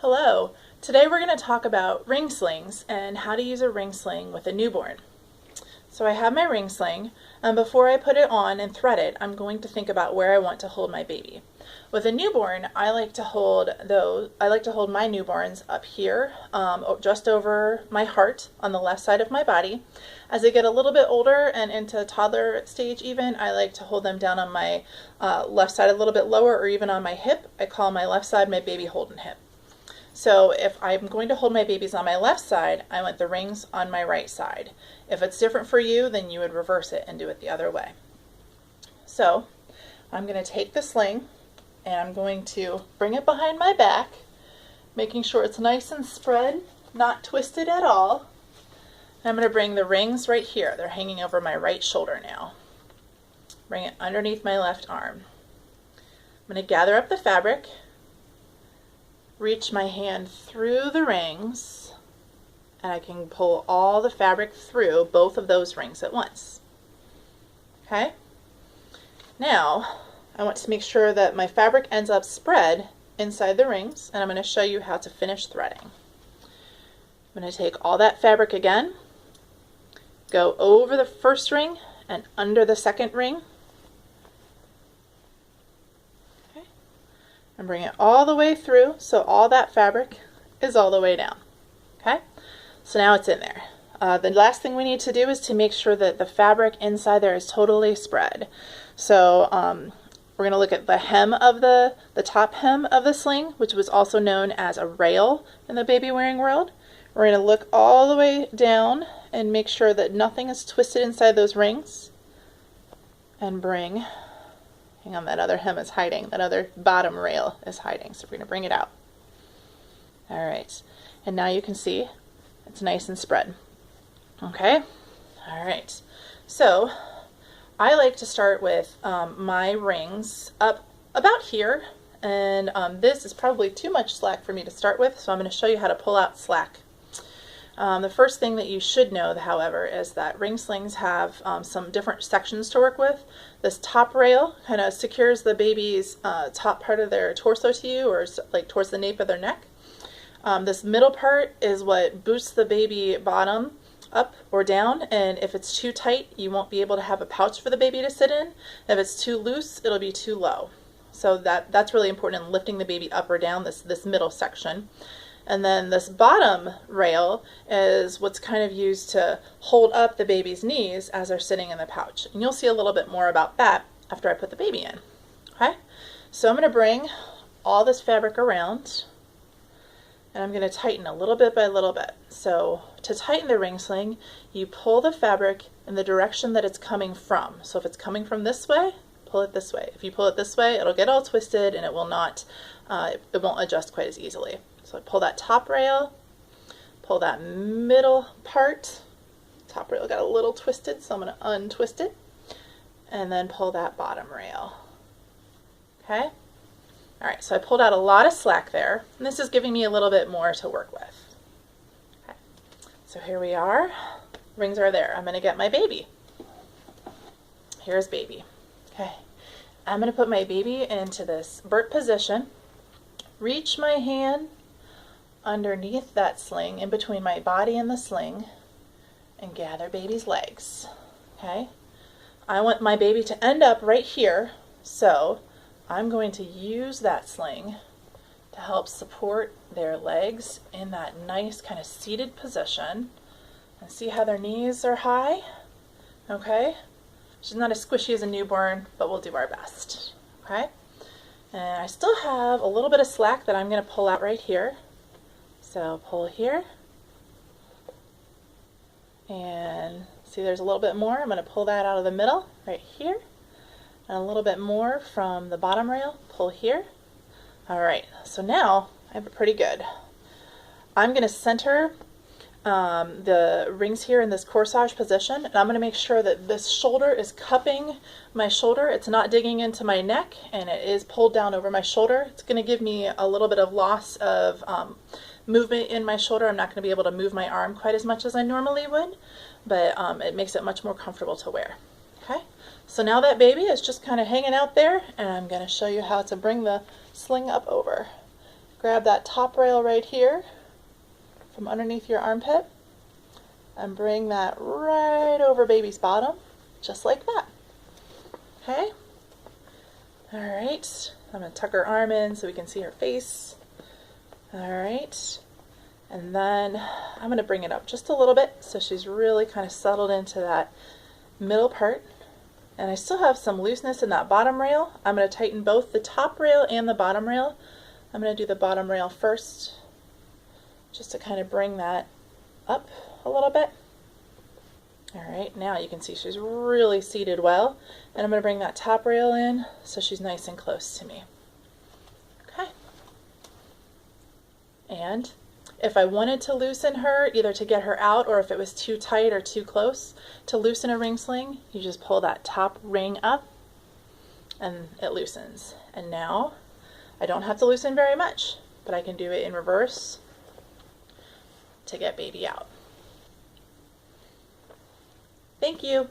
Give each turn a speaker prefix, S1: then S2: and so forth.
S1: Hello. Today we're going to talk about ring slings and how to use a ring sling with a newborn. So I have my ring sling, and before I put it on and thread it, I'm going to think about where I want to hold my baby. With a newborn, I like to hold my newborns up here, just over my heart on the left side of my body. As they get a little bit older and into toddler stage even, I like to hold them down on my left side a little bit lower, or even on my hip. I call my left side my baby holding hip. So if I'm going to hold my babies on my left side, I want the rings on my right side. If it's different for you, then you would reverse it and do it the other way. So I'm going to take the sling and I'm going to bring it behind my back, making sure it's nice and spread, not twisted at all. And I'm going to bring the rings right here. They're hanging over my right shoulder now. Bring it underneath my left arm. I'm going to gather up the fabric, reach my hand through the rings, and I can pull all the fabric through both of those rings at once. Okay? Now, I want to make sure that my fabric ends up spread inside the rings, and I'm going to show you how to finish threading. I'm going to take all that fabric again, go over the first ring and under the second ring, and bring it all the way through so all that fabric is all the way down. Okay, so now it's in there. The last thing we need to do is to make sure that the fabric inside there is totally spread. So we're going to look at the hem of the top hem of the sling, which was also known as a rail in the baby wearing world. We're going to look all the way down and make sure that nothing is twisted inside those rings, and bring, hang on, that other hem is hiding, that other bottom rail is hiding, so we're going to bring it out. All right, and now you can see it's nice and spread. Okay, all right, so I like to start with my rings up about here, and this is probably too much slack for me to start with, so I'm going to show you how to pull out slack. The first thing that you should know, however, is that ring slings have some different sections to work with. This top rail kind of secures the baby's top part of their torso to you, or like towards the nape of their neck. This middle part is what boosts the baby bottom up or down, and if it's too tight, you won't be able to have a pouch for the baby to sit in. If it's too loose, it'll be too low. So that's really important in lifting the baby up or down, this middle section. And then this bottom rail is what's kind of used to hold up the baby's knees as they're sitting in the pouch. And you'll see a little bit more about that after I put the baby in. Okay, so I'm going to bring all this fabric around, and I'm going to tighten a little bit by little bit. So to tighten the ring sling, you pull the fabric in the direction that it's coming from. So if it's coming from this way, pull it this way. If you pull it this way, it'll get all twisted and it will not, it won't adjust quite as easily. So I pull that top rail, pull that middle part. Top rail got a little twisted, so I'm going to untwist it, and then pull that bottom rail. Okay? All right, so I pulled out a lot of slack there, and this is giving me a little bit more to work with. Okay, so here we are. Rings are there. I'm going to get my baby. Here's baby. Okay, I'm going to put my baby into this vert position, reach my hand underneath that sling, in between my body and the sling, and gather baby's legs. Okay, I want my baby to end up right here, so I'm going to use that sling to help support their legs in that nice kind of seated position. And see how their knees are high? Okay, she's not as squishy as a newborn, but we'll do our best. Okay, and I still have a little bit of slack that I'm going to pull out right here. So pull here, and see there's a little bit more. I'm going to pull that out of the middle right here, and a little bit more from the bottom rail, pull here. All right, so now I have it pretty good. I'm going to center the rings here in this corsage position, and I'm going to make sure that this shoulder is cupping my shoulder. It's not digging into my neck, and it is pulled down over my shoulder. It's going to give me a little bit of loss of movement in my shoulder. I'm not going to be able to move my arm quite as much as I normally would, but it makes it much more comfortable to wear. Okay, so now that baby is just kind of hanging out there, and I'm going to show you how to bring the sling up over. grab that top rail right here from underneath your armpit and bring that right over baby's bottom, just like that. Okay? All right, I'm going to tuck her arm in so we can see her face. All right, and then I'm going to bring it up just a little bit so she's really kind of settled into that middle part. And I still have some looseness in that bottom rail. I'm going to tighten both the top rail and the bottom rail. I'm going to do the bottom rail first, just to kind of bring that up a little bit. All right, now you can see she's really seated well. And I'm going to bring that top rail in so she's nice and close to me. Okay. And if I wanted to loosen her, either to get her out or if it was too tight or too close, to loosen a ring sling, you just pull that top ring up and it loosens. And now I don't have to loosen very much, but I can do it in reverse to get baby out. Thank you.